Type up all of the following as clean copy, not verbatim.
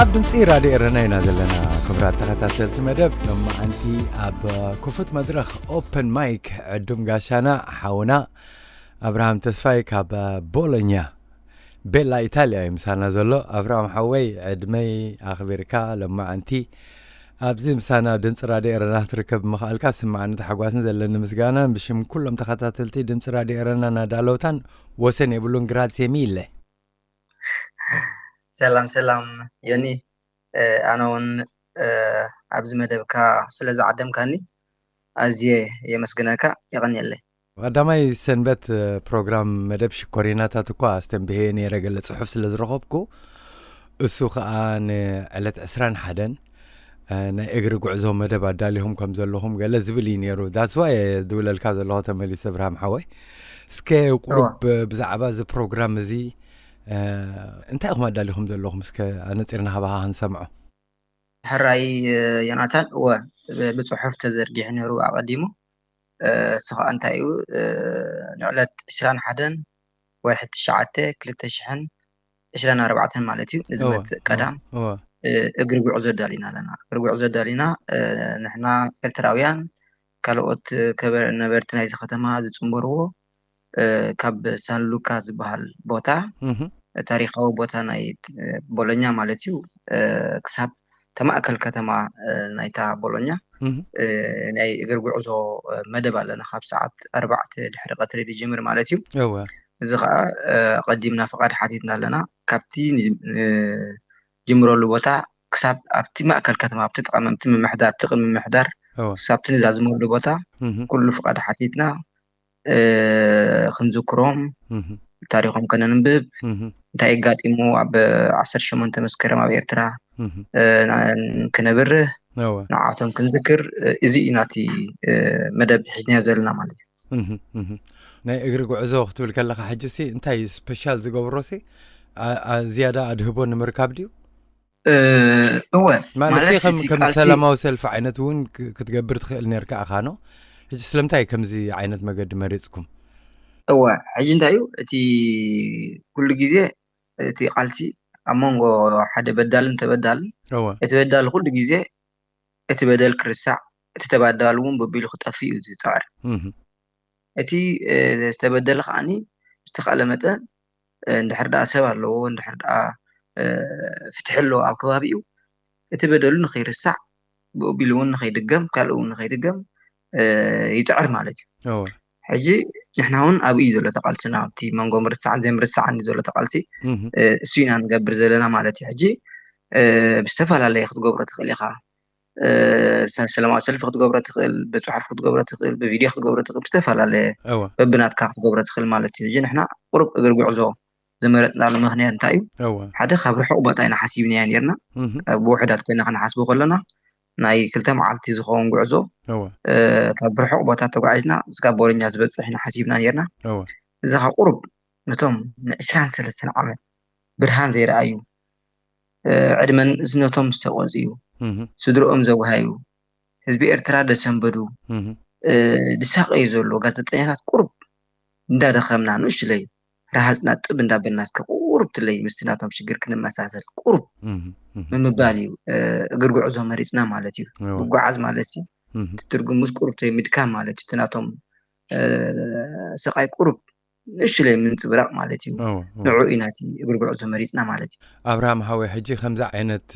ኣብ ድምፂ ራድዮ ኤረና ኢና ዘለና ክብራት ተኸታተልቲ መደብ ሎማዓንቲ ኣብ ክፉት መድረኽ ኦፕን ማይክ ዕዱም ጋሻና ሓውና ኣብርሃም ተስፋይ ካብ ቦሎኛ ቤላ ኢታልያ እዩ ምሳና ዘሎ ኣብርሃም ሓወይ ዕድመይ ኣኽቢርካ ሎማዓንቲ ኣብዚ ምሳና ድምፂ ራድዮ ኤረና ትርከብ ምኽኣልካ ስማዓኒ ተሓጓስን ዘለኒ ምስጋናን ብሽም ኩሎም ተኸታተልቲ ድምፂ ራድዮ ኤረና ናዳለውታን ወሰን የብሉን ግራzie mille ሰላም የኒ ኣነውን ኣብዚ መደብካ ስለዚ ዓደምካኒ ኣዝየ የመስግነካ ይቀኒየለይ ቀዳማይ ሰንበት ፕሮግራም መደብ ሽኮሪናታት እኳ ኣስተንብሄ ነይረ ገለ ጽሑፍ ስለ ዝረኸብኩ እሱ ከዓ ንዕለት 21 ናይ እግሪ ጉዕዞ መደብ ኣዳሊኹም ከም ዘለኹም ገለ ዝብል እዩ ነይሩ ዳትስ ዋይ ድብለልካ ዘለኹ ተመሊስ ኣብርሃም ሓወይ እስከ ቁሩብ ብዛዕባ እዚ ፕሮግራም እዚ እንታይ እኹም ኣዳሊኹም ዘለኹም እስከ ኣነፂርና ሃባሃ ክንሰምዖ ሕራይ ዮናታን ብጽሑፍ ተዘርጊሑ ነይሩ ኣቐዲሙ ስኻ እንታይ እዩ ንዕለት 21 ወርሒ 9 2024 ማለት እዩ ንዝመጽእ ቀዳም እግሪ ጉዕዞ ዳሊና ኣለና እግሪ ጉዕዞ ዳሊና ንሕና ኤርትራውያን ካልኦት ነበርቲ ናይዚ ከተማ ዝጽምበርዎ ካብ ሳን ሉካ ዝበሃል ቦታ ታሪኻዊ ቦታ ናይ ቦሎኛ ማለት እዩ ክሳብ ተማእከል ከተማ ናይታ ቦሎኛ ናይ እግሪ ጉዕዞ መደብ ኣለና ካብ ሰዓት 4 ድሕሪ ቀትሪ ጅምር ማለት እዩ እዚ ከዓ ቀዲምና ፍቃድ ሓቲትና ኣለና ካብቲ ጅምረሉ ቦታ ክሳብ ኣብቲ ማእከል ከተማ ኣብቲ ተቐመምቲ ምምሕዳር ጥቕሚ ምምሕዳር ክሳብቲ ንዛዝመሉ ቦታ ኩሉ ፍቃድ ሓቲትና ክንዝክሮም ታሪኾም ከነንብብ እንታይ ኣጋጢሙ ኣብ 18 መስከረም ኣብ ኤርትራ ክነብር ንዓቶም ክንዝክር እዚ ናቲ መደብ ሒዝና ዘለና ማለት እዩ ናይ እግሪ ጉዕዞ ክትብል ከለካ ሕጂሲ እንታይ ስፔሻል ዝገብሮሲ ዝያዳ ኣድህቦ ንምርካብ ድዩ ማለት ከም ሰላማዊ ሰልፊ ዓይነት እውን ክትገብር ትኽእል ነርካ ኣኻኖ ሕጂ ስለምንታይ ከምዚ ዓይነት መገዲ መሪፅኩም ሕጂ እንታይ እዩ እቲ ኩሉ ግዜ እቲ ቃልሲ ኣብ መንጎ ሓደ በዳልን ተበዳልን እቲ በዳል ኩሉ ግዜ እቲ በደል ክርሳዕ እቲ ተበዳል እውን በቢሉ ክጠፊ እዩ ዝፃዕር እቲ ዝተበደለ ከዓኒ ዝተኻለ መጠን እንድሕር ዳኣ ሰብ ኣለዎ እንድሕር ዳኣ ፍትሒ ኣለዎ ኣብ ከባቢኡ እቲ በደሉ ንኸይርሳዕ በቢሉ እውን ንኸይድገም ካልኡ እውን ንኸይድገም ይፅዕር ማለት እዩ ሕጂ ንሕና እውን ኣብ እዩ ዘሎ ተቃልሲና ኣብቲ መንጎ ምርሳዕን ዘይምርሳዕን ዘሎ ተቃልሲ እሱ ኢና ንገብር ዘለና ማለት እዩ ሕጂ ብዝተፈላለየ ክትገብሮ ትኽእል ኢኻ ሰላማዊ ሰልፊ ክትገብሮ ትኽእል ብፅሑፍ ክትገብሮ ትኽእል ብቪድዮ ክትገብሮ ትኽእል ብዝተፈላለየ በብናትካ ክትገብሮ ትኽእል ማለት እዩ ሕጂ ንሕና ቁሩብ እግሪ ጉዕዞ ዝመረፅናሉ ምክንያት እንታይ እዩ ሓደ ካብ ርሑቕ ቦታ ኢና ሓሲብና ነርና ብውሕዳት ኮይና ክንሓስቦ ከለና ናይ 2 መዓልቲ ዝኸውን ጉዕዞ ካብ ርሑቕ ቦታ ተጓዒዝና እስካብ ቦሎኛ ዝበፅሕ ኢና ሓሲብና ነርና እዚ ከዓ ቁሩብ ነቶም ን23 ዓመት ብርሃን ዘይረኣዩ ዕድመን እዝነቶም ዝተቆፅዩ ስድሮኦም ዘጓሃዩ ህዝቢ ኤርትራ ደሰንበዱ ድሳቀዩ ዘሎ ጋዜጠኛታት ቁሩብ እንዳደኸምና ንእሽለይ ረሃፅና ጥብ እንዳበልና እስከ ቁሩብ ትለይ ምስትናቶም ሽግር ክንመሳሰል ቁሩብ ምምባል እዩ እግሪ ጉዕዞ መሪፅና ማለት እዩ ጉዓዝ ማለት እዩ ትርጉም ምስ ቁሩብ ምድካም ማለት እዩ ትናቶም ስቃይ ቁሩብ ንእሽለይ ምንፅብራቕ ማለት እዩ ንዑ ኢናቲ እግሪ ጉዕዞ መሪፅና ማለት እዩ ኣብርሃም ሓወይ ሕጂ ከምዛ ዓይነት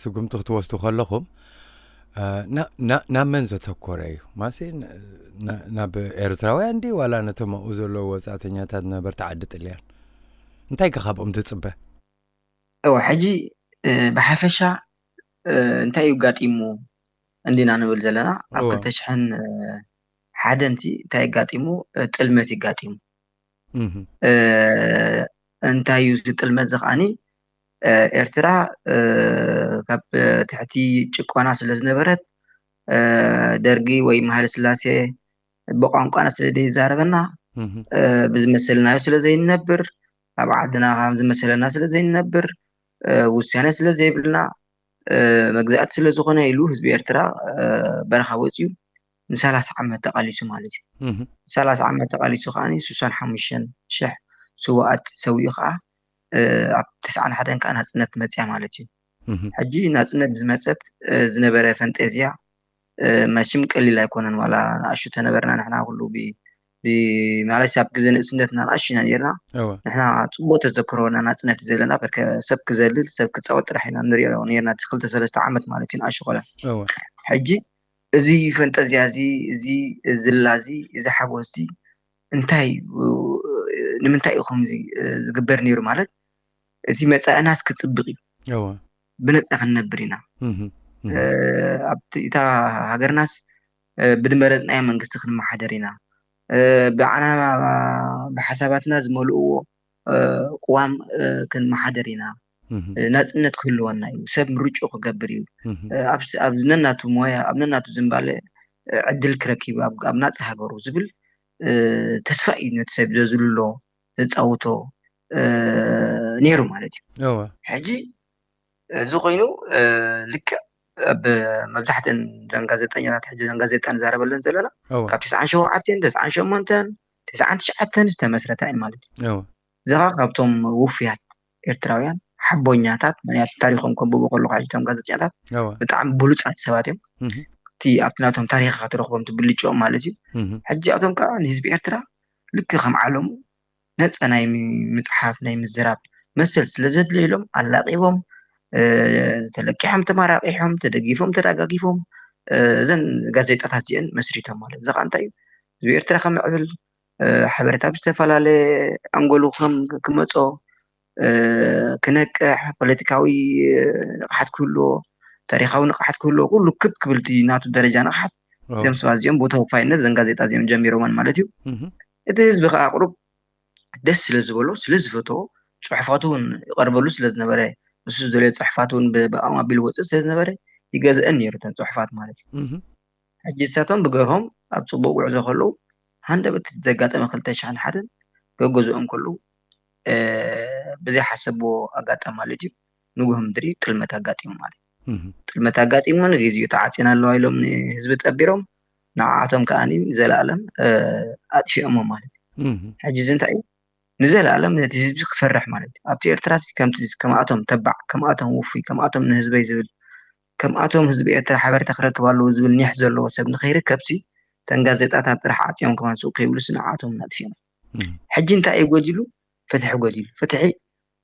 ስጉምቲ ክትወስዱ ከለኹም ናብ መን ዘተኮረ እዩ ማሲ ናብ ኤርትራውያን ዲ ዋላ ነቶም ኣብኡ ዘለዉ ወፃእተኛታት ነበርቲ ዓዲ ጥልያን እንታይ ከኻብኦም ትፅበ ሕጂ ብሓፈሻ እንታይ እዩ ጋጢሙ እንዲና ንብል ዘለና ኣብ 2001 እንታይ ኣጋጢሙ ጥልመት ይጋጢሙ እንታይ እዩ ጥልመት ዝኸዓኒ ኤርትራ ካብ ትሕቲ ጭቆና ስለ ዝነበረት ደርጊ ወይ ማህለ ስላሴ ብቋንቋና ስለ ዘይዛረበና ብዝመሰልናዮ ስለ ዘይነብር ኣብ ዓድና ከም ዝመሰለና ስለ ዘይነብር ውሳነ ስለ ዘይብልና መግዛእት ስለ ዝኾነ ኢሉ ህዝቢ ኤርትራ በረኻ ወፂኡ ን30 ዓመት ተቃሊሱ ማለት እዩ 30 ዓመት ተቃሊሱ ከዓኒ 65,000 ስዋኣት ሰዊኡ ከዓ ኣብ 91 ከዓ ናጽነት መጽያ ማለት እዩ ሕጂ ናጽነት ብዝመጸት ዝነበረ ፈንጠዝያ ማሽም ቀሊል ኣይኮነን ዋላ ንኣሹ ተነበርና ንሕና ኩሉ ማለት ኣብ ግዜ ንእስነትና ንኣሽና ነርና ንሕና ጽቡቅ ተዘክሮና ናጽነት ዘለና በርከ ሰብ ክዘልል ሰብ ክጻወት ጥራሕ ኢና ንሪኦ ነርና 2-3 ዓመት ማለት እዩ ንኣሹ ቆለ ሕጂ እዚ ፈንጠዝያ እዚ ዝላዚ እዚ ሓጎስ እንታይ ንምንታይ እዩ ከምዚ ዝግበር ነይሩ ማለት እቲ መጻእናት ክጽብቕ እዩ ብነጻ ክንነብር ኢና ኣብቲ እታ ሃገርናስ ብድመረጽናዮ መንግስቲ ክንመሓደር ኢና ብዓና ብሓሳባትና ዝመልእዎ ቅዋም ክንመሓደር ኢና ናጽነት ክህልወና እዩ ሰብ ምርጮ ክገብር እዩ ኣብ ነናቱ ሞያ ኣብ ነናቱ ዝምባለ ዕድል ክረኪብ ኣብ ናጽ ሃገሩ ዝብል ተስፋ እዩ ነቲ ሰብ ዘዝልሎ ዘጻውቶ ነይሩ ማለት እዩ ሕጂ እዚ ኮይኑ ልክ ኣብ መብዛሕትአን ጋዜጠኛታት ሕጂ ጋዜጣ ንዛረበለን ዘለና ካብ 97 98 99 ዝተመስረታ እየን ማለት እዩ እዚኻ ካብቶም ውፍያት ኤርትራውያን ሓቦኛታት ምክንያቱ ታሪኮም ከንብቡ ከለኹ ሕጂቶም ጋዜጠኛታት ብጣዕሚ ብሉፃት ሰባት እዮም እቲ ኣብቲ ናቶም ታሪክ ክትረኽቦም ትብልጭኦም ማለት እዩ ሕጂ ኣቶም ከዓ ንህዝቢ ኤርትራ ልክ ከም ዓለሙ ነፃ ናይ ምፅሓፍ ናይ ምዝራብ መሰል ስለ ዘድልየሎም ኣላቂቦም ተለቂሖም ተመራቂሖም ተደጊፎም ተደጋጊፎም እዘን ጋዜጣታት እዚአን መስሪቶም ማለት እዚ ከዓ እንታይ እዩ ህዝቢ ኤርትራ ከምዕብል ሓበሬታ ብዝተፈላለየ ኣንጎሉ ክመፆ ክነቅሕ ፖለቲካዊ ንቕሓት ክህልዎ ታሪካዊ ንቕሓት ክህልዎ ኩሉ ክብ ክብልቲ ናቱ ደረጃ ንቕሓት እዞም ሰባት እዚኦም ብተወፋይነት እዘን ጋዜጣ እዚኦም ጀሚሮመን ማለት እዩ እቲ ህዝቢ ከዓ ቁሩብ ደስ ስለ ዝበሎ ስለ ዝፈትዎ ፅሑፋቱ እውን ይቐርበሉ ስለ ዝነበረ ንሱ ዝደልዮ ፅሑፋት እውን ብኣማቢል ወፅእ ስለ ዝነበረ ይገዝአን ነይሩ እተን ፅሑፋት ማለት እዩ ሕጂ ንሳቶም ብገርሆም ኣብ ፅቡቅ ጉዕዞ ከለዉ ሃንደበት ዘጋጠመ 2001 ገገዝኦም ከለዉ ብዘይ ሓሰብዎ ኣጋጣሚ ማለት እዩ ንጉህ ምድሪ ጥልመት ኣጋጢሙ ማለት እዩ ጥልመት ኣጋጢሙ ንግዚኡ ተዓፂና ኣለዋ ኢሎም ንህዝቢ ጠቢሮም ንዓቶም ከዓኒ ዘለኣለም ኣጥፊኦሞ ማለት እዩ ሕጂ እዚ እንታይ እዩ ንዘለኣለም ነቲ ህዝቢ ክፈርሕ ማለት እዩ ኣብቲ ኤርትራ ከምኣቶም ተባዕ ከምኣቶም ውፉይ ከምኣቶም ንህዝበይ ዝብል ከምኣቶም ህዝቢ ኤርትራ ሓበሬታ ክረክብ ኣለዎ ዝብል ኒሕ ዘለዎ ሰብ ንኸይርከብሲ ተን ጋዜጣታት ጥራሕ ዓፂዮም ከማንስኡ ከይብሉስ ንዓቶም ኣጥፊኦም ሕጂ እንታይ እዩ ጎዲሉ ፍትሒ ጎዲሉ ፍትሒ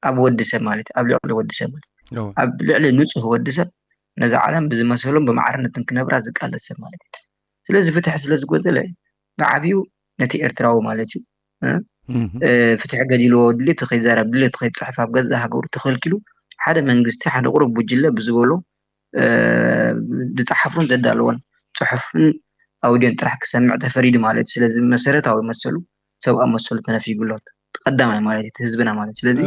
ኣብ ወዲሰብ ማለት ኣብ ልዕሊ ወዲሰብ ማለት ኣብ ልዕሊ ንጹህ ወዲሰብ ነዚ ዓለም ብዝመሰሎም ብማዕርነትን ክነብራ ዝቃለስ ሰብ ማለት እዩ ስለዚ ፍትሒ ስለ ዝጎደለ ብዓብዩ ነቲ ኤርትራዊ ማለት እዩ ፍትሒ ገዲልዎ ድሌቱ ከይዛረብ ድሌቱ ከይፅሕፍ ኣብ ገዛ ሃገሩ ተኸልኪሉ ሓደ መንግስቲ ሓደ ቁሩብ ጉጅለ ብዝበሎ ዝፀሓፉን ዘዳለዎን ፅሑፍን ኣውድዮን ጥራሕ ክሰምዕ ተፈሪዱ ማለት እዩ ስለዚ መሰረታዊ መሰሉ ሰብኣዊ መሰሉ ተነፊጉሎ ቀዳማይ ማለት እዩ ህዝብና ማለት ስለዚ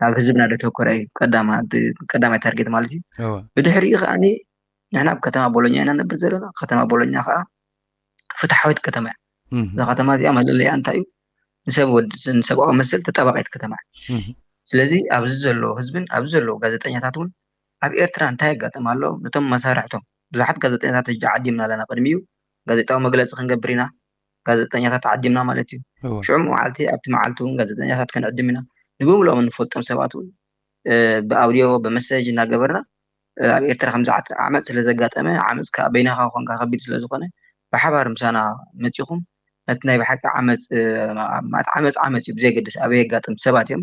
ኣብ ህዝብና ደተኮረ እዩ ቀዳማይ ታርጌት ማለት እዩ ብድሕሪኡ ከዓኒ ንሕና ኣብ ከተማ ቦሎኛ ኢና ነብር ዘለና ከተማ ቦሎኛ ከዓ ፍትሓዊት ከተማ እያ እዛ ከተማ እዚኣ መለለያ እንታይ እዩ ንሰብኣዊ መሰል ተጠባቂት ከተማ ስለዚ ኣብዚ ዘሎ ህዝብን ኣብዚ ዘለዎ ጋዜጠኛታት እውን ኣብ ኤርትራ እንታይ ኣጋጠም ኣሎ ነቶም መሳርሕቶም ብዙሓት ጋዜጠኛታት ሕጂ ዓዲምና ኣለና ቅድሚ እዩ ጋዜጣዊ መግለፂ ክንገብር ኢና ጋዜጠኛታት ዓዲምና ማለት እዩ ሽዑ መዓልቲ ኣብቲ መዓልቲ እውን ጋዜጠኛታት ክንዕድም ኢና ንብምሎም እንፈልጦም ሰባት እውን ብኣውድዮ ብመሰጅ እናገበርና ኣብ ኤርትራ ከምዚ ዓመፅ ስለ ዘጋጠመ ዓመፅ ከዓ በይናኻ ኮንካ ከቢድ ስለ ዝኾነ ብሓባር ምሳና መፂኹም ነቲ ናይ ብሓቂ ዓመፅ እዩ ብዘይገድስ ኣበይ የጋጥም ሰባት እዮም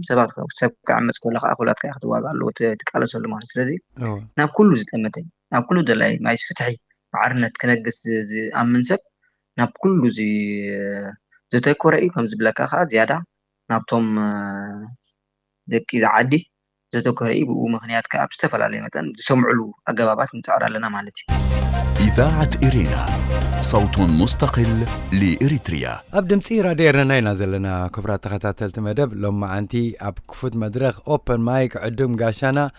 ሰብ ክዓመፅ ከሎ ከዓ ኩላትካ ክትዋጋ ኣለዎ ትቃለሰሉ ማለት ስለዚ ናብ ኩሉ ዝጠመተ ናብ ኩሉ ደላይ ማይ ፍትሒ ማዕርነት ክነግስ ዝኣምን ሰብ ናብ ኩሉ ዘተኮረ እዩ ከም ዝብለካ ከዓ ዝያዳ ናብቶም ደቂ ዝዓዲ ዘተኮረ እዩ ብኡ ምክንያት ከዓ ብዝተፈላለየ መጠን ዝሰምዑሉ ኣገባባት ንፅዕር ኣለና ማለት እዩ إذاعة إيرينا صوت مستقل لإريتريا. أب دمسي راديو رناينا زلنا كبرات تخطاتلت مدب لما أنتي أب كفوت مدرخ أوبن مايك عدوم قاشانا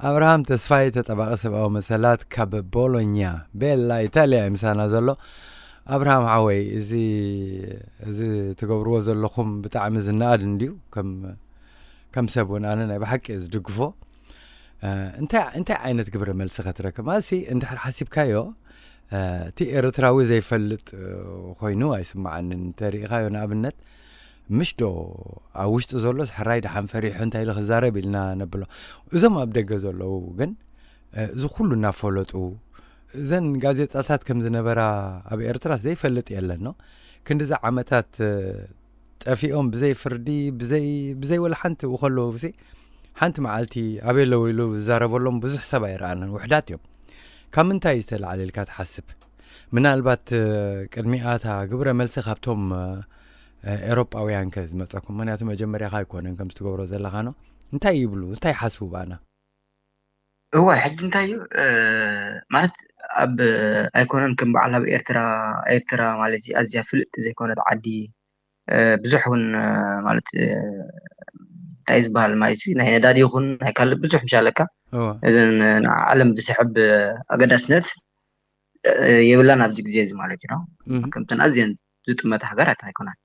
أبراهام تسفاي تتبع سبعة مسالات كاب بولونيا بيلا إيطاليا إمسانا زلو أبراهام عوي إزي تقبروا زلوكم بتاع مزناد نديو كم سبون أنا بحكي إزدقفو انت عينت قبر ملسخت رك ماسي انت حسيب كايو تي إرتراوي زي فلت خوينو يسمع عن تاريخايو نابنت مش دو اوشت زولوس حرايد حم فريح انت الى خزاره بلنا نبلو اذا ما بدغ زولو ግን ز كله نافولطو زن ጋዜጣታት ከም ዝነበራ ኣብ ኤርትራ ዘይፈልጥ የለን ነው ክንዲዛ ዓመታት ጠፊኦም ብዘይ ፍርዲ ብዘይ ወላ ሓንቲ ወኸሎ ብሲ ሓንቲ መዓልቲ ኣበለው ኢሉ ዝዛረበሎም ብዙሕ ሰብ ኣይረኣናን ውሕዳት እዮም ካብ ምንታይ ዝተልዓልልካ ትሓስብ ምናልባት ቅድሚኣታ ግብረ መልሲ ካብቶም ኤሮጳውያን ከዝመፀኩም ምክንያቱ መጀመርያ ኣይኮነን ከም ዝትገብሮ ዘለኻ ነው እንታይ ይብሉ እንታይ ሓስቡ ባና هو حج እንታይ ማለት ኣብ ኣይኮነን ከም በዓል ኣብ ኤርትራ ማለት ኣዝያ ፍልጥ ዘይኮነት ዓዲ ብዙሕውን ማለት እንታይ ዝበሃል ማለት ናይ ነዳዲ ይኹን ናይ ካልእ ብዙሕ ምሻለካ እዘን ዓለም ዝስሕብ ኣገዳስነት የብላን ኣብዚ ግዜ እዚ ማለት ነው ከምተን ኣዝየን ዝጥመት ሃገራት ኣይኮናን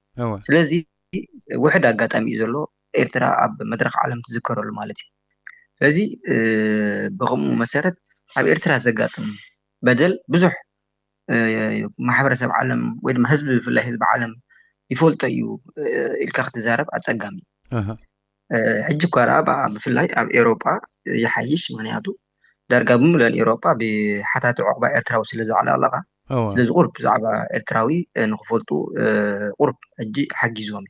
ስለዚ ውሕድ ኣጋጣሚ እዩ ዘሎ ኤርትራ ኣብ መድረኽ ዓለም ትዝከረሉ ማለት እዩ ስለዚ ብኸምኡ መሰረት ኣብ ኤርትራ ዘጋጥም በደል ብዙሕ ማሕበረሰብ ዓለም ወይ ድማ ህዝቢ ብፍላይ ህዝቢ ዓለም ይፈልጦ እዩ ኢልካ ክትዛረብ ኣፀጋሚ ሕጂ እኳ ብፍላይ ኣብ ኤሮጳ ይሓይሽ ምክንያቱ ዳርጋ ብምለን ኤሮጳ ብሓታት ዕቑባ ኤርትራዊ ስለ ዘዕለቕለቓ ስለዚ ቁርብ ብዛዕባ ኤርትራዊ ንክፈልጡ ቁርብ ሕጂ ሓጊዞም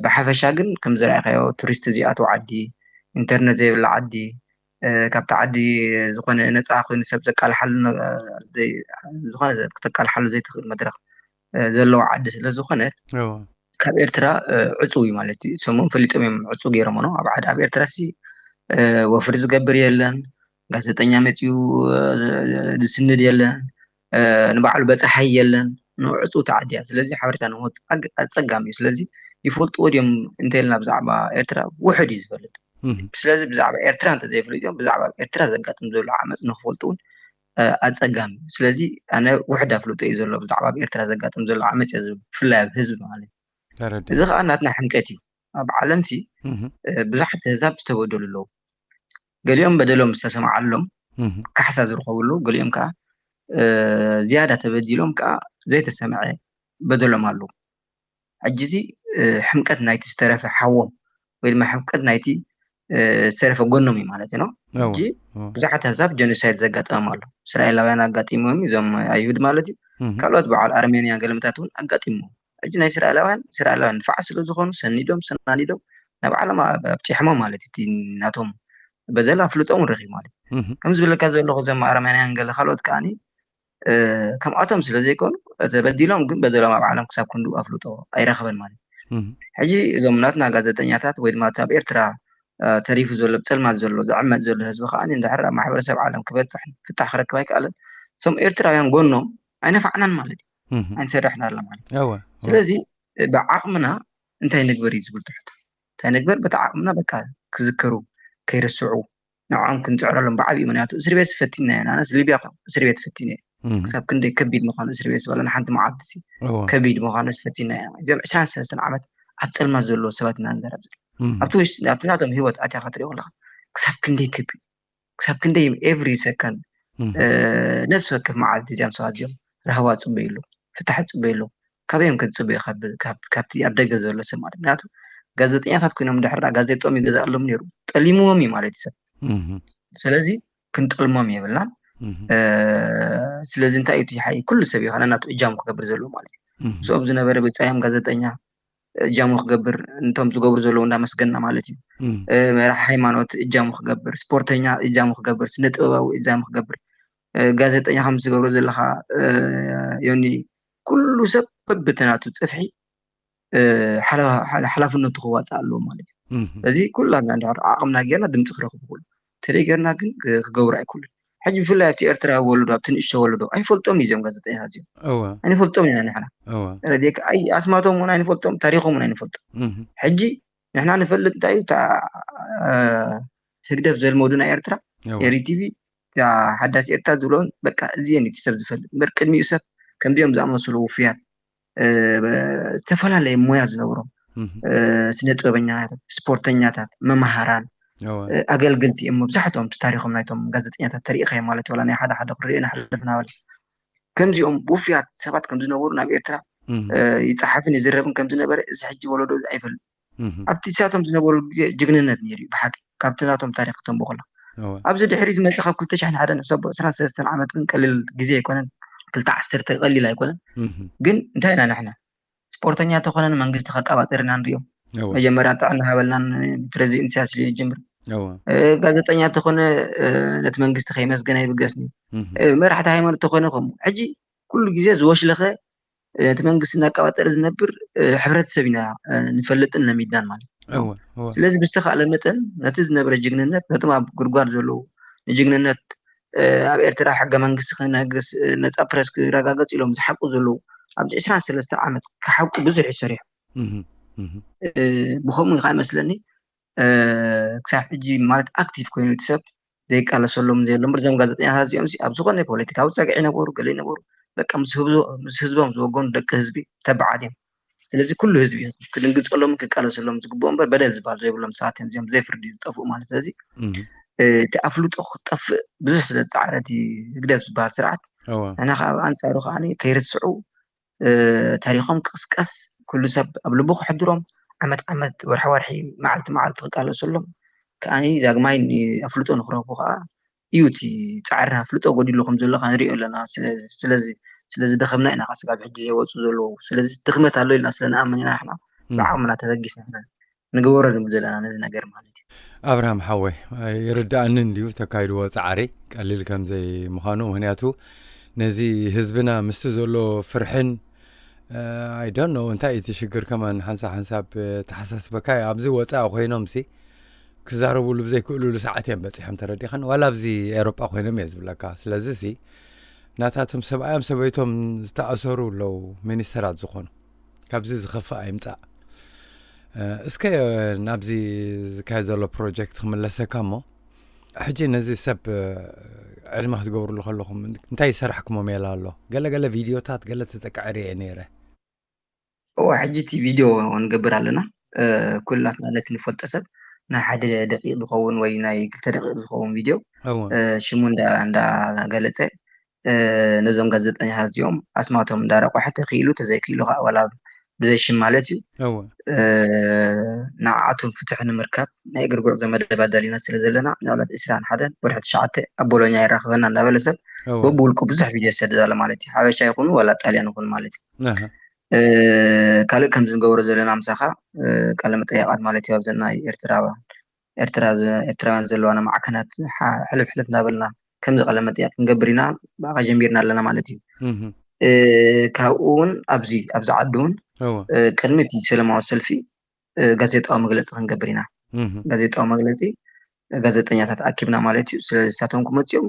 ብሓፈሻ ግን ከም ዝረኣኻዮ ቱሪስት ዝኣተው ዓዲ ኢንተርኔት ዘይብላ ዓዲ ካብቲ ዓዲ ዝኾነ ነፃ ኮይኑ ሰብ ዘቃልሓሉ ዝኾነ ክትቃልሓሉ ዘይትኽእል መድረኽ ዘለዎ ዓዲ ስለ ዝኾነት ካብ ኤርትራ ዕፁብ እዩ ማለት እዩ ሰሞን ፈሊጦም እዮም ዕፁብ ገይሮም ነው ኣብ ኤርትራ ሲ ወፍሪ ዝገብር የለን ጋዜጠኛ መፅኡ ዝስንድ የለን ንባዕሉ በፀሓይ የለን ንዕፁብ ተዓድያ ስለዚ ሓበሬታ ንሞት ኣፀጋሚ እዩ ስለዚ ይፈልጥዎ ድዮም እንተይልና ብዛዕባ ኤርትራ ውሕድ እዩ ዝፈልጥ ስለዚ ብዛዕባ ኤርትራ እንተዘይፈልጥዮም ብዛዕባ ኤርትራ ዘጋጥም ዘሎ ዓመፅ ንክፈልጡ እውን ኣፀጋሚ ስለዚ ኣነ ውሕድ ኣፍልጦ እዩ ዘሎ ብዛዕባ ኤርትራ ዘጋጥም ዘሎ ዓመፅ እዩ ብፍላይ ኣብ ህዝቢ ማለት እዩ እዚ ከዓ ናትና ሕምቀት እዩ ኣብ ዓለምቲ ብዙሓት ህዛብ ዝተበደሉ ኣለዉ ገሊኦም በደሎም ዝተሰማዓሎም ካሕሳ ዝርከብሉ ገሊኦም ከዓ ዝያዳ ተበዲሎም ከዓ ዘይተሰምዐ በደሎም ኣለዉ ሕጂ እዚ ሕምቀት ናይቲ ዝተረፈ ሓዎም ወይ ድማ ሕምቀት ናይቲ ዝተረፈ ጎኖም እዩ ማለት ነው ሕጂ ብዙሓት ህዛብ ጀኖሳይድ ዘጋጠሞም ኣሎ እስራኤላውያን ኣጋጢሞም እዞም ኣይሁድ ማለት እዩ ካልኦት በዓል ኣርሜንያ ገለምታት እውን ኣጋጢሞም ሕጂ ናይ እስራኤላውያን ንፋዕ ስለ ዝኾኑ ሰኒዶም ሰናኒዶም ናብ ዓለም ኣብፂሖሞም ማለት እዩ ናቶም በደል ኣፍልጦም ረኺቡ ማለት ከም ዝብለካ ዘለኹ እዞም ኣርሜንያን ገለ ካልኦት ከዓኒ ከምኣቶም ስለ ዘይኮኑ ተበዲሎም ግን በደሎም ኣብ ዓለም ክሳብ ክንዱ ኣፍልጦ ኣይረኸበን ማለት ሕጂ እዞም ናትና ጋዜጠኛታት ወይ ድማ ኣብ ኤርትራ ተሪፉ ዘሎ ብፀልማት ዘሎ ዝዕመት ዘሎ ህዝቢ ከዓኒ እንድሕር ኣብ ማሕበረሰብ ዓለም ክበፅሕ ፍታሕ ክረክብ ኣይከኣለን እዞም ኤርትራውያን ጎኖም ኣይነፋዕናን ማለት እዩ ኣይንሰርሕና ኣላ ማለት ስለዚ ብዓቕምና እንታይ ንግበር እዩ ዝብል ትሕቶ እንታይ ንግበር በቲ ዓቕምና በቃ ክዝከሩ ከይርስዑ ንዖም ክንፅዕረሎም ብዓብዪ ምክንያቱ እስር ቤት ፈቲና ኢና ኣነስ ሊብያ እስር ቤት ፈቲነ ክሳብ ክንደይ ከቢድ ምዃኑ እስር ቤት ዝበለና ሓንቲ መዓልቲ ከቢድ ምዃኑ ፈቲና ኢና እዞም 23 ዓመት ኣብ ፀልማት ዘለዎ ሰባት ኢና ንዛረብ ኣብቲ ናቶም ሂወት ኣትያ ክትሪኦ ከለካ ክሳብ ክንደይ ከቢድ ክሳብ ክንደይ ኤቭሪ ሰከንድ ነፍሲ ወከፍ መዓልቲ እዚኦም ሰባት እዚኦም ረህዋ ፅበይሉ ፍታሕ ፅበይሉ ካበዮም ክትፅበዩ ካብቲ ኣብ ደገ ዘሎ ሰብ ማለት ምክንያቱ ጋዜጠኛታት ኮይኖም ድሕር ጋዜጦም ይገዛእሎም ነይሩ ጠሊሞም እዩ ማለት ሰብ ስለዚ ክንጠልሞም የብልናን ስለዚ እንታይ እዩ ሓይ ኩሉ ሰብ ይኾነ ናቱ እጃሙ ክገብር ዘሎ ማለት እዩ ንስኦም ዝነበረ ብፃዮም ጋዜጠኛ እጃሙ ክገብር እንቶም ዝገብሩ ዘለዉ እንዳመስገና ማለት እዩ መራሒ ሃይማኖት እጃሙ ክገብር ስፖርተኛ እጃሙ ክገብር ስነ ጥበባዊ እጃሙ ክገብር ጋዜጠኛ ከም ዝገብሩ ዘለካ ዮኒ ኩሉ ሰብ በብትናቱ ፅፍሒ ሓላፍነቱ ክዋፅእ ኣለዎ ማለት እዩ ስለዚ ኩላትና እንድሕር ዓቕምና ጌርና ድምፂ ክረኽቡ ኩሉ ተደይ ጌርና ግን ክገብሩ ኣይኩሉን حج بفلا بتي إرترا ولدو بتنقش ولدو أي فلتهم يجيهم قصدي هذي أنا فلتهم يعني نحن رديك أي أسماتهم من أنا فلتهم تاريخهم من أنا فلتهم حجي نحن نفلت تايو تاع هكذا في المدن إرترا يري تي في تاع حدث إرترا زلون بقى زين يتسب زفل بركد ميوسف كم ديوم زعما سلو فيها تفعل لي موياز نورهم سنة ربنا سبورتنياتات ممهران أقل إمو بزحتهم تاريخهم نايتهم قزتنياتات تاريخهم مالتي ولا ني حدا قرينا حلفنا ولا كم زيهم بوفيات سبات كم زنورنا بإرترا يتصحفن يزربن كم زنبر زحجي ولدو أيفل أبتي ساتهم زنبر جغننت نيري بحق كابتناتهم تاريختهم بخلا أبز دحريت ما تخاف كنت شحن حدا نسب 3 عامات كنقلل غزي يكون كلتا 10 تقلل يكون ግን انتهينا نحن سبورتنيات تخونن መንግስት ከቀባጥርና እንዲዮ መጀመሪያ ጣዕና ሀበልናን ፕሬዚደንት ሲያስሊ ጅምር ጋዜጠኛ ተኾነ ነት መንግስት ከይመስገና ይብገስኒ መራሕቲ ሃይማኖት ተኾነኩም ሕጂ ኩሉ ግዜ ዝወሽለኸ ነት መንግስት እናቀባጥር ዝነብር ሕብረተሰብ ኢና ንፈልጥን ለሚዳን ማለት ስለዚህ ብስተኻለ መጠን ነቲ ዝነበረ ጅግንነት ነቶም ኣብ ጉድጓድ ዘለዉ ጅግንነት ኣብ ኤርትራ ሕገ መንግስቲ ክነግስ ነፃ ፕረስ ክረጋገፅ ኢሎም ዝሓቁ ዘለዉ ኣብ 23 ዓመት ክሓቁ ብዙሕ ይሰሪሑ ብኸምኡ ይኸ ይመስለኒ ክሳብ ሕጂ ማለት ኣክቲቭ ኮይኑ ትሰብ ዘይቃለሰሎም ዘሎም እዞም ጋዜጠኛታት እዚኦም ኣብ ዝኾነ ፖለቲካዊ ፀግዒ ነበሩ ገለ ነበሩ በቃ ምስ ህዝቦም ዝወገኑ ደቂ ህዝቢ ተባዓት እዮም ስለዚ ኩሉ ህዝቢ ክድንግፀሎም ክቃለሰሎም ዝግብኦም በደል ዝበሃል ዘይብሎም ሰባት እዮም ዘይፍርዲ ዝጠፍኡ ማለት ስለዚ ተኣፍልጦ ክጠፍእ ብዙሕ ስለ ፃዕረቲ ህግደፍ ዝበሃል ስርዓት ኣና ካብ ኣንፃሩ ከዓኒ ከይርስዑ ታሪኾም ክቅስቀስ ኩሉ ሰብ ኣብ ልቡ ክሕድሮም ዓመት ወርሒ መዓልቲ ክቃለሰሎም ከዓኒ ዳግማይ ኣፍልጦ ንክረኽቡ ከዓ እዩ እቲ ፃዕርና ኣፍልጦ ጎዲሉኩም ዘሎ ንሪኦ ኣለና ስለዚ ደኸምና ኢና ስጋብ ሕጂ የወፁ ዘለዉ ስለዚ ድኽመት ኣሎ ኢልና ስለንኣምን ኢና ንሕና ብዓቕምና ተበጊስና ኢና ንግበሮ ድምል ዘለና ነዚ ነገር ማለት እዩ ኣብርሃም ሓወይ ይርዳእኒ እንድዩ ተካይድዎ ፃዕሪ ቀሊል ከምዘይ ምዃኑ ምክንያቱ ነዚ ህዝብና ምስቲ ዘሎ ፍርሕን I don't know እንታይ እቲ ሽግር ከማን ሓንሳብ ተሓሳስበካ ኣብዚ ወፃኢ ኮይኖም ሲ ክዛረብሉ ብዘይክእልሉ ሰዓት እዮም በፂሖም ተረዲኸን ዋላ ኣብዚ ኤሮጳ ኮይኖም እየ ዝብለካ ስለዚ ሲ ናታቶም ሰብኣዮም ሰበይቶም ዝተኣሰሩ ኣለው ሚኒስተራት ዝኾኑ ካብዚ ዝኸፍእ ኣይምፃእ እስከ ናብዚ ዝካየድ ዘሎ ፕሮጀክት ክምለሰካ እሞ ሕጂ ነዚ ሰብ ዕድማ ክትገብርሉ ከለኹም እንታይ ይሰርሕክሞ ሜላ ኣሎ ገለገለ ቪድዮታት ገለ ተጠቃዕሪ እየ ነይረ ሕጂ እቲ ቪድዮ ንገብር ኣለና ኩላትና ነቲ ንፈልጦ ሰብ ናይ 1 ደቂቕ ዝኸውን ወይ ናይ 2 ደቂቕ ዝኸውን ቪድዮ ሽሙ እንዳገለፀ ነዞም ጋዜጠኛታት እዚኦም ኣስማቶም እንዳረቆሐ ተኽኢሉ ተዘይክኢሉ ከዓ ዋላ ብዘይሽም ማለት እዩ ንዓኣቶም ፍትሒ ንምርካብ ናይ እግሪ ጉዕዞ መደብ ኣዳሊና ስለ ዘለና ንዕለት 21 ወርሒ 9 ኣብ ቦሎኛ ይራኸበና እንዳበለ ሰብ በብውልቁ ብዙሕ ቪድዮ ሰደዳለ ማለት እዩ ሓበሻ ይኹኑ ዋላ ጣልያን ይኹኑ ማለት እዩ ካልእ ከም ዝንገብሮ ዘለና ምሳኻ ቃለ መጠይቃት ማለት እዩ ኣብዘና ኤርትራውያን ዘለዋና ማዕከናት ሕልፍ እንዳበልና ከምዚ ቃለ መጠይቅ ክንገብር ኢና ባኻ ጀሚርና ኣለና ማለት እዩ ካብኡ እውን ኣብዚ ዓዲ እውን ቅድሚ እቲ ሰላማዊ ሰልፊ ጋዜጣዊ መግለፂ ክንገብር ኢና ጋዜጣዊ መግለፂ ጋዜጠኛታት ኣኪብና ማለት እዩ ስለዚ ንሳቶም ክመፅኦም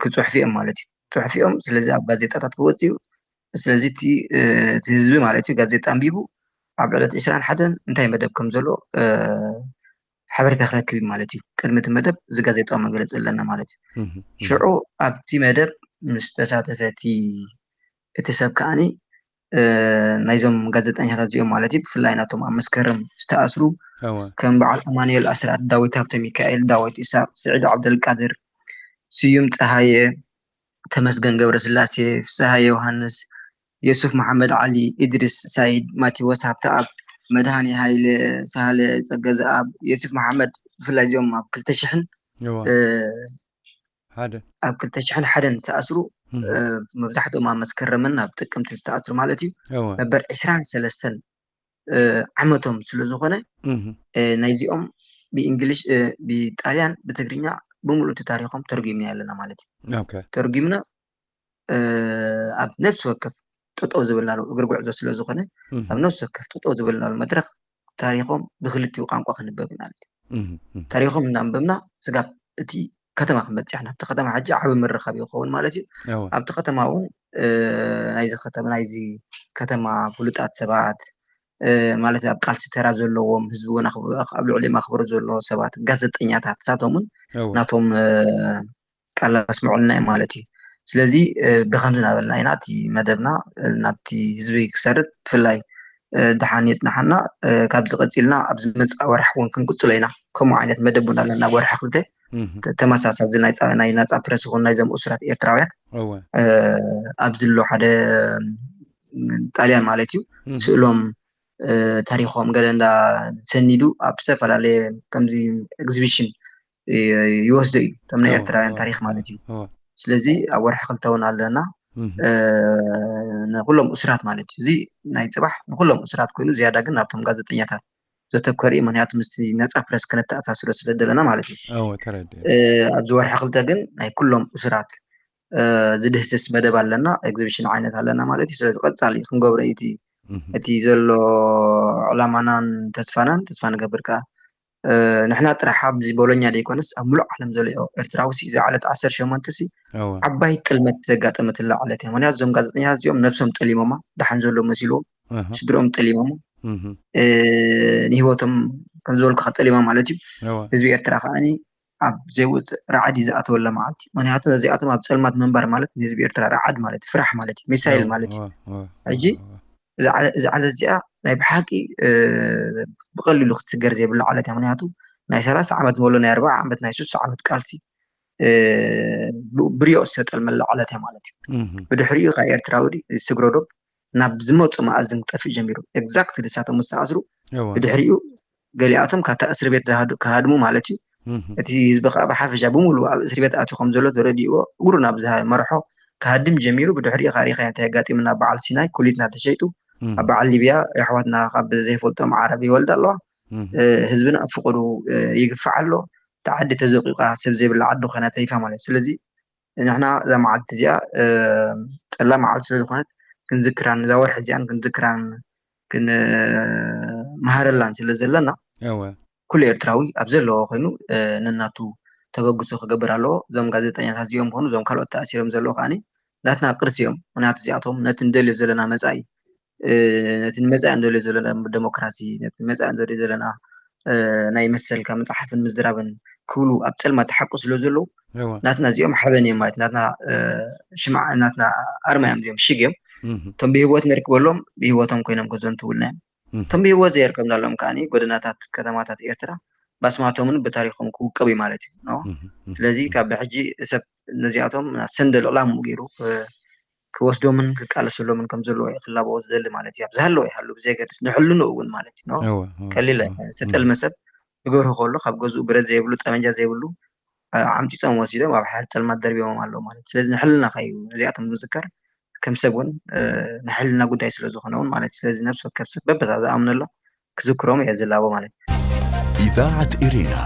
ክፅሑፍ እዮም ማለት እዩ ፅሑፍ እዮም ስለዚ ኣብ ጋዜጣታት ክወፅ እዩ ስለዚ እቲ ህዝቢ ማለት እዩ ጋዜጣ አንቢቡ ኣብ ዕለት 21 እንታይ መደብ ከም ዘሎ ሓበሬታ ክረክብ ማለት እዩ ቅድሚ እቲ መደብ እዚ ጋዜጣዊ መግለፂ ኣለና ማለት እዩ ሽዑ ኣብቲ መደብ ምስ ተሳተፈቲ እቲ ሰብ ከዓኒ ናይዞም ጋዜጠኛታት እዚኦም ማለት እዩ ብፍላይ ናቶም ኣብ መስከረም ዝተኣስሩ ከም በዓል ኣማኑኤል ኣስራት ዳዊት ሃብተ ሚካኤል ዳዊት ኢሳቅ ስዒድ ዓብደልቃድር ስዩም ፀሃየ ተመስገን ገብረስላሴ ፍስሃ ዮሃንስ يوسف محمد علي إدريس سعيد ماتيوس هبتاب مدهاني هايل سهل صقز اب يوسف محمد في اليوم اب كل تشحن هذا اب كل تشحن حدا تاسرو مبزحته ما مسكرمنا بتقمت تاسرو مالتي نبر 23 عمتهم ስለዝኾነ ናይዚኦም بانجليش بطاليان بتግርኛ بملو تاريخهم ترجمنا ያለና ማለት እዩ ኦኬ ተርጉምና ኣብ ነፍስ ወከፍ ጥጦ ዝብልናሉ እግሪ ጉዕዞ ስለዝኾነ ኣብ ነፍስ ወከፍ ጥጦ ዝብልናሉ መድረኽ ታሪኾም ብክልቲኡ ቋንቋ ክንበብ ማለት እዩ ታሪኾም እናንበብና ስጋብ እቲ ከተማ ክንበፅሕና ኣብቲ ከተማ ሕጂ ዓብ ምርኻብ ይኸውን ማለት እዩ ኣብቲ ከተማ እውን ናይዚ ከተማ ፍሉጣት ሰባት ማለት ኣብ ቃልሲ ተራ ዘለዎም ህዝቢ እውን ኣብ ልዕሊኦም ኣኽብሮ ዘለዎ ሰባት ጋዜጠኛታት ንሳቶምን ናቶም ቃል መስምዑልና ማለት እዩ ስለዚ ብከምዚ ናበልና ኢና እቲ መደብና ናብቲ ህዝቢ ክሰርጥ ብፍላይ ድሓን የፅናሓና ካብ ዝቐፂልና ኣብ ዝመፅእ ወርሒ እውን ክንቅፅሎ ኢና ከምኡ ዓይነት መደብ እውን ኣለና ወርሒ ክልተ ተመሳሳሊ ናይ ነፃ ፕረስ ይኹን ናይ ዞም እስራት ኤርትራውያን ኣብ ዝሎ ሓደ ጣልያን ማለት እዩ ስእሎም ታሪኾም ገለ እንዳሰኒዱ ኣብ ዝተፈላለየ ከምዚ ኤግዚቢሽን ይወስዱ እዩ እቶም ናይ ኤርትራውያን ታሪክ ማለት እዩ ስለዚ ኣብ ወርሒ ክልተ እውን ኣለና ንኩሎም እስራት ማለት እዩ እዚ ናይ ፅባሕ ንኩሎም እስራት ኮይኑ ዝያዳ ግን ናብቶም ጋዜጠኛታት ዘተኮር እዩ ምክንያቱ ምስቲ ነፃ ፕረስ ክነተኣሳስሮ ስለደለና ማለት እዩ ኣብዚ ወርሒ ክልተ ግን ናይ ኩሎም እስራት ዝድህስስ መደብ ኣለና ኤግዚቢሽን ዓይነት ኣለና ማለት እዩ ስለዚ ቀፃሊ ክንገብሮ እቲ ዘሎ ዕላማናን ተስፋ ንገብር ከዓ ንሕና ጥራሕ ኣብዚ ቦሎኛ ደይኮነስ ኣብ ሙሉእ ዓለም ዘሎ ኤርትራዊ እዚ ዓለት 18 ዓባይ ቅልመት ዘጋጠመትላ ዓለት እያ ምክንያቱ እዞም ጋዜጠኛታት እዚኦም ነፍሶም ጠሊሞማ ድሓን ዘሎ መሲልዎም ስድሮም ጠሊሞማ ንሂወቶም ከም ዝበልኩ ጠሊማ ማለት እዩ ህዝቢ ኤርትራ ከዓኒ ኣብ ዘይውፅእ ረዓዲ ዝኣተወለ መዓልቲ ምክንያቱ እዚኣቶም ኣብ ፀልማት መንባር ማለት ንህዝቢ ኤርትራ ረዓድ ማለት እዩ ፍራሕ ማለት እዩ ሚሳይል ማለት እዩ ሕጂ እዚ ዓለት እዚኣ ናይ ብሓቂ ብቐሊሉ ክትስገር ዘይብላ ዓለት እያ ምክንያቱ ናይ 30 ዓመት መሎ ናይ 40 ዓመት ናይ 60 ዓመት ቃልሲ ብርዮ ዝተጠልመላ ዓለት እያ ማለት እዩ ብድሕሪኡ ካብ ኤርትራዊ ስግሮዶብ ናብ ዝመፁ ማእዝን ክጠፍእ ጀሚሩ ኤግዛክት ልሳቶም ዝተኣስሩ ብድሕሪኡ ገሊኣቶም ካብታ እስር ቤት ዝሃድሙ ማለት እዩ እቲ ህዝቢ ከዓ ብሓፈሻ ብምሉእ ኣብ እስር ቤት ኣትዩ ከም ዘሎ ተረዲእዎ እግሩ ናብ መርሖ ክሃድም ጀሚሩ ብድሕሪኡ ካሪኻ እንታይ ኣጋጢምና በዓል ሲናይ ኩሊትና ተሸይጡ ኣብ በዓል ሊብያ ኣሕዋትና ካብ ዘይፈልጦም ዓረብ ይወልድ ኣለዋ ህዝብና ኣብ ፍቅዱ ይግፋዕ ኣሎ ተዓዲ ተዘቂቃ ሰብ ዘይብላ ዓዲ ኮይና ተሪፋ ማለት ስለዚ ንሕና እዛ መዓልቲ እዚኣ ፀላ መዓልቲ ስለዝኾነት ክንዝክራን እዛ ወርሒ እዚኣን ክንዝክራን ክንመሃረላን ስለ ዘለና ኩሉ ኤርትራዊ ኣብ ዘለዎ ኮይኑ ነናቱ ተበግሶ ክገብር ኣለዎ እዞም ጋዜጠኛታት እዚኦም ኮኑ እዞም ካልኦት ተኣሲሮም ዘለዎ ከዓኒ ናትና ቅርሲ እዮም ምክንያቱ እዚኣቶም ነቲ እንደልዮ ዘለና መፃኢ ነቲ መፃኢ እንደልዮ ዘለና ዴሞክራሲ ነቲ መፃኢ እንደልዮ ዘለና ናይ መሰልካ መፅሓፍን ምዝራብን ክብሉ ኣብ ፀልማት ተሓቁ ስለ ዘለዉ ናትና እዚኦም ሓበን እዮም ማለት ናትና ሽማዕ ናትና ኣርማ እዮም እዚኦም ሽግ እዮም እቶም ብሂወት ንርክበሎም ብሂወቶም ኮይኖም ከዘንትውልና እዮም እቶም ብሂወት ዘይርከብናሎም ከዓኒ ጎደናታት ከተማታት ኤርትራ ባስማቶምን ብታሪኾም ክውቀብ እዩ ማለት እዩ ስለዚ ካብ ብሕጂ ሰብ ነዚኣቶም ሰንደል ዕላሙ ገይሩ ክወስዶምን ክቃለሰሎምን ከም ዘለዎ ይኽላቦ ዝደሊ ማለት እዩ ኣብዝሃለዎ ይሃሉ ብዘይገድስ ንሕልኑ እውን ማለት እዩ ቀሊል ዝተጠልመ ሰብ ዝገብሮ ከሎ ካብ ገዝኡ ብረት ዘይብሉ ጠመንጃ ዘይብሉ ዓምፂፆም ወሲዶም ኣብ ሓደ ፀልማት ደርቢቦም ኣለዉ ማለት ስለዚ ንሕልና ኸዩ ነዚኣቶም ዝዝከር ከም ሰብ እውን ንሕልና ጉዳይ ስለ ዝኾነ እውን ማለት ስለዚ ነፍሲ ወከፍ ሰብ በበታ ዝኣምነሎ ክዝክሮም እየ ዝላቦ ማለት إذاعة إرينا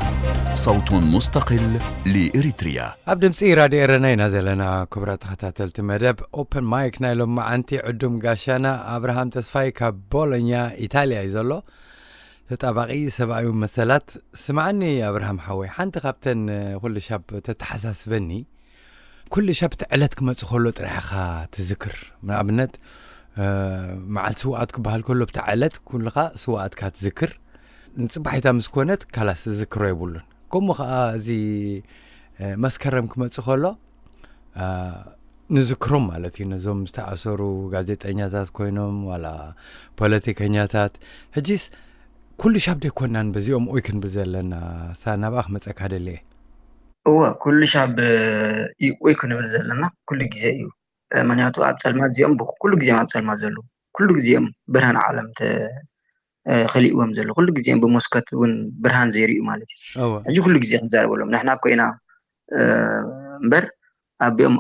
صوت مستقل لإريتريا ኣብ ድምፂ ራድዮ ኤረና ኢና ዘለና ክቡራት ተኸታተልቲ መደብ ኦፕን ማይክ ናይ ሎማ ዓንቲ ዕዱም ጋሻና ኣብርሃም ተስፋይ ካብ ቦሎኛ ኢታልያ እዩ ዘሎ ተጣባቂ ሰብኣዊ መሰላት ስምዓኒ ኣብርሃም ሓወይ ሓንቲ ካብተን ኩሉ ሻብ ተተሓሳስበኒ ኩሉ ሻብ ዕለት ክመፅእ ከሎ ጥራሕኻ ትዝክር ንኣብነት መዓልቲ ስዋኣት ክበሃል ከሎ ብታ ዕለት ኩልኻ ስዋኣትካ ትዝክር ንፅባሒታ ምስ ኮነት ካላስ ዝዝክሮ የብሉን ከምኡ ከዓ እዚ መስከረም ክመፅእ ከሎ ንዝክሮም ማለት እዩ ነዞም ዝተኣሰሩ ጋዜጠኛታት ኮይኖም ዋላ ፖለቲከኛታት ሕጂስ ኩሉ ሻብ ደይኮናን በዚኦም ኦይ ክንብል ዘለና ሳናባኽ መፀካ ደልየ እወ ኩሉ ሻብ ኦይ ክንብል ዘለና ኩሉ ግዜ እዩ ምክንያቱ ኣብ ፀልማት እዚኦም ኩሉ ግዜ ኣብ ፀልማት ዘሎ ኩሉ ግዜኦም ብርሃን ዓለም خليهم زلوا كل جزء بمسكت ون برهان زيري مالتي. أجي كل جزء نزار بقولهم نحن كوينا بر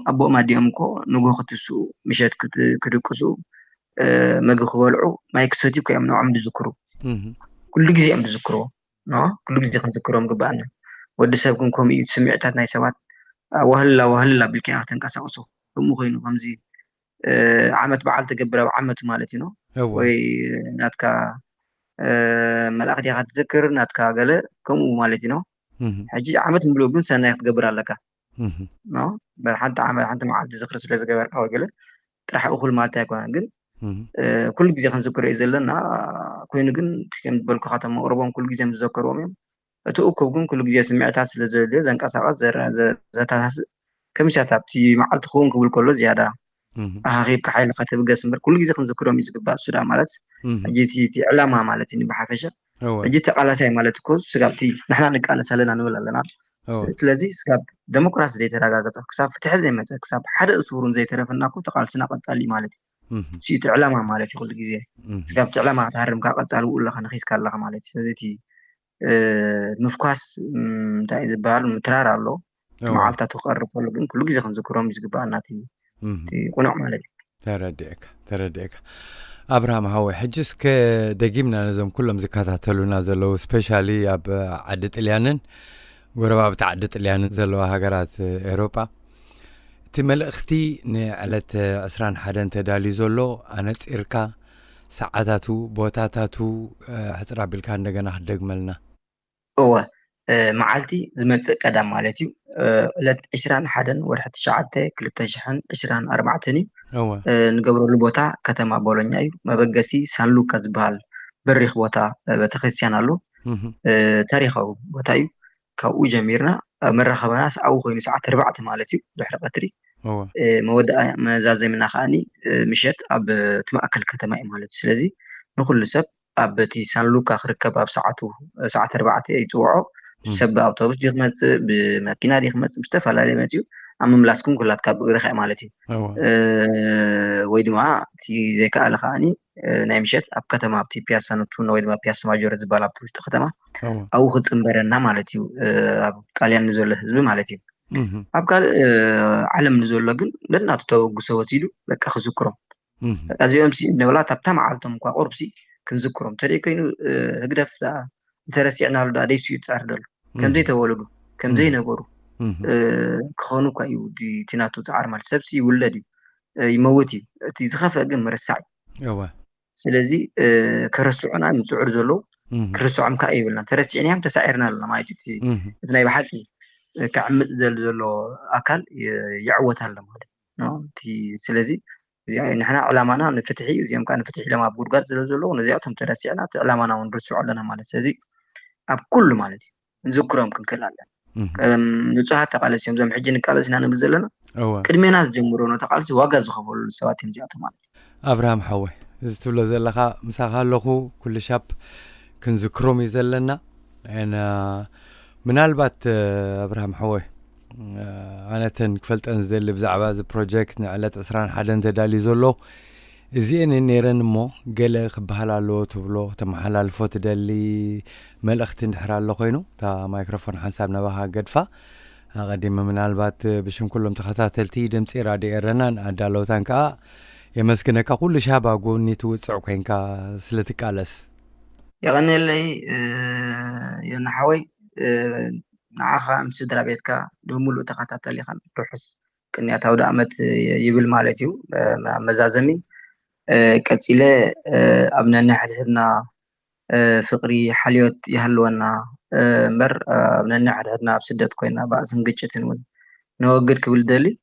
أبو ما ديمكو نجو خطسو مشات كدكسو ما جخوالعو ما يكسوتي كي أمنو عم بذكرو. كل جزء عم بذكرو. كل جزء نذكرهم قبلنا. ودي سبكم كم يسمعت هذا نايسوات وهلا بالكي أختن كاسوسو. هم خينو همزي عمت بعلت قبره وعمت مالتي نو. وي ناتكا ملاك دي هتذكر ناتكا قال كم مالتي نو حجي عمت ملوجن سنة تقبر لك نو برحنت عمل حنت مع عبد ذكر سلاز جبر أو جله راح أقول ما تاكل جن كل جزء خنذكر إذا لنا كوين جن كم بالك خاتم أوروبا كل جزء مذكرهم يوم أتوقع جن كل جزء سمعت هذا سلاز زين كسرات زر تاس كم شات بتي مع تخون قبل كله زيادة غيب كحيل خاتم جسم كل جزء خنذكرهم يسقط سودا مالت جيتي في علامة مالتي بحافشة جيت على ساي مالتكو سقابتي نحن نقال سالنا نقول لنا سلازي سقاب ديمقراطي دي تراغاغص كساب فتح زي ما كساب حدا اسورون زي ترفناكو تقالسنا قصالي مالتي سيت علامة مالتي كل جزء سقابت علامة تهرم كقصال ولا خنخيس كالله مالتي زيتي نفكاس تاع زبال مترار الله معالتا تقرب كل جزء خنذكرهم يسقبا ناتي تي قنع مالتي ترديك أبراهام هاوي حجز كدقيمنا نزم كلهم زكاتاتلو نازلو سبيشالي أب عدت إليانن ورباب تعدت إليانن زلو هاجرات أوروبا تمل أختي نعلت أسران حدن تدالي زلو أنا تيركا ساعاتاتو بوتاتاتو حترا بالكان دقنا حدق ملنا معالتي زمت قدام مالتي لت 20 حدن ورحت شعته كلتا شحن 20 4 نقبروا البوتا كتما بولونيا ايو مبقسي سان لوكاس بال بريخ بوتا بتخسيان الله تاريخه بوتا ايو كاو جميرنا مرخبا ناس او خوين ساعه 4 مالتي دحر قتري مودع مزازي من خاني مشيت اب تماكل كتما مالتي سلازي نخل سب ابتي سان لوكا خركب اب ساعه 4 يتوعو سب اوتوبس ديخمت بماكينه ديخمت مستفلا لماتيو أمم لاسكون كلات كاب رخاء مالتي ويدما تي ذيك على خاني نايمشت أب كتما بتي بياسا نتون ويدما بياسا ماجورة زبالة بتوش تختما أو خد سنبرنا مالتي أب قاليان نزول حزب مالتي أب قال علم نزول لقن لنا تتوقع سواسيلو لك أخذ ذكرهم أزي أمسي نولا تبتا معالتهم كوا قربسي كنذكرهم تري كينو هقدف لا ترسيعنا لدا ديسو يتعردل كم زي تولدو كم زي نبرو كخونو كايو دي تناتو تعار مال سبسي ولدي يموتي تي زخف اجن مرسعي سلازي كرسعنا نسعر زلو كرسعم كاي ولا ترسعني هم تسعرنا لنا ما يجي تناي بحقي كعمد زلو اكل يعوتها لما نو تي سلازي زي نحنا علمانا نفتحي زي كان نفتحي لما بورغار زلو نزياتهم ترسعنا علمانا ونرسع لنا مال سلازي اب كل مالتي نذكرهم كنكلالن نصحات تقالس يوم زم حجي نقالس نانا بزلنا قدمينا جمهورنا تقالس واغا زخبل السوات نجات مالت ابراهام حوي زتولا زلخا مساخا لخو كل شاب كنذكرهم يزلنا انا منالبات ابراهام حوي انا تنكفلت انزل بزعبا ز بروجكت نعلت اسران حدن تدالي زلو زين نيرن مو قال خبحلالو تبلو تمحلال فوت دالي ملأخت نحرال له خينو تا مايكروفون حسابنا بها قدفة قديم من البات بشم كلهم تخاتلتي دمصي رادي رنان ادالو تانكا يمسكنك كل شابا غوني توصعو كينكا سلتقالس يغني لي ينحوي نعخا مسدرا بيتكا دمولو تخاتلي خان روحس كني تاود امت يبل مالتيو مزازمي قصيله ابنا نحدنا فقري حليوت يهلونا مر ابنا نحدنا بسدت كوينا باسن قچتن ون نوغد كبل دلي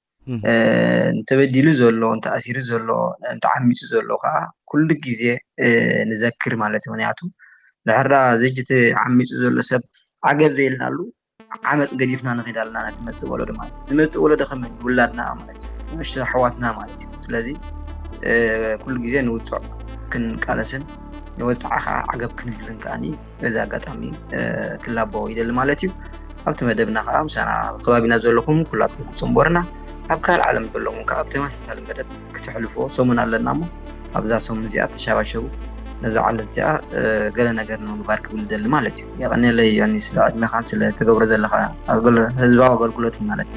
نتبديلو زلو انت اسير زلو انت عميص زلو كل غيزه نذكر مالتي ونياتو لحرا زجت عميص زلو سب عقب زيلنالو عمص قديفنا نخيدالنا نتمص ولد مالتي نمص ولد خمن ولادنا مالتي مش حواتنا مالتي ስለዚህ كل ጊዜ نوصع كن قالسن نوصع عقب كنبلن كاني بዛ አጋጣሚ ክላባው ይደል ማለትዩ ኣብቲ መደብና ኸም ሰና ከባቢና ዘለኹም ኩላትኩም ጽምቦርና ኣብ ካል ዓለም ዘለኹም ካብ ተማሳለ መደብ ክትሕልፎ ሰሙን ኣለናሞ ኣብዛ ሰሙን እዚኣ ተሻባሸቡ ነዛ ዓለት እዚኣ ገለ ነገር ነው ባርክ ብልደል ማለትዩ ያቀነለ ያኒ ስለ ዕድሜ ኻን ስለ ተገብረ ዘለኻ ህዝባዊ አገልግሎት ማለት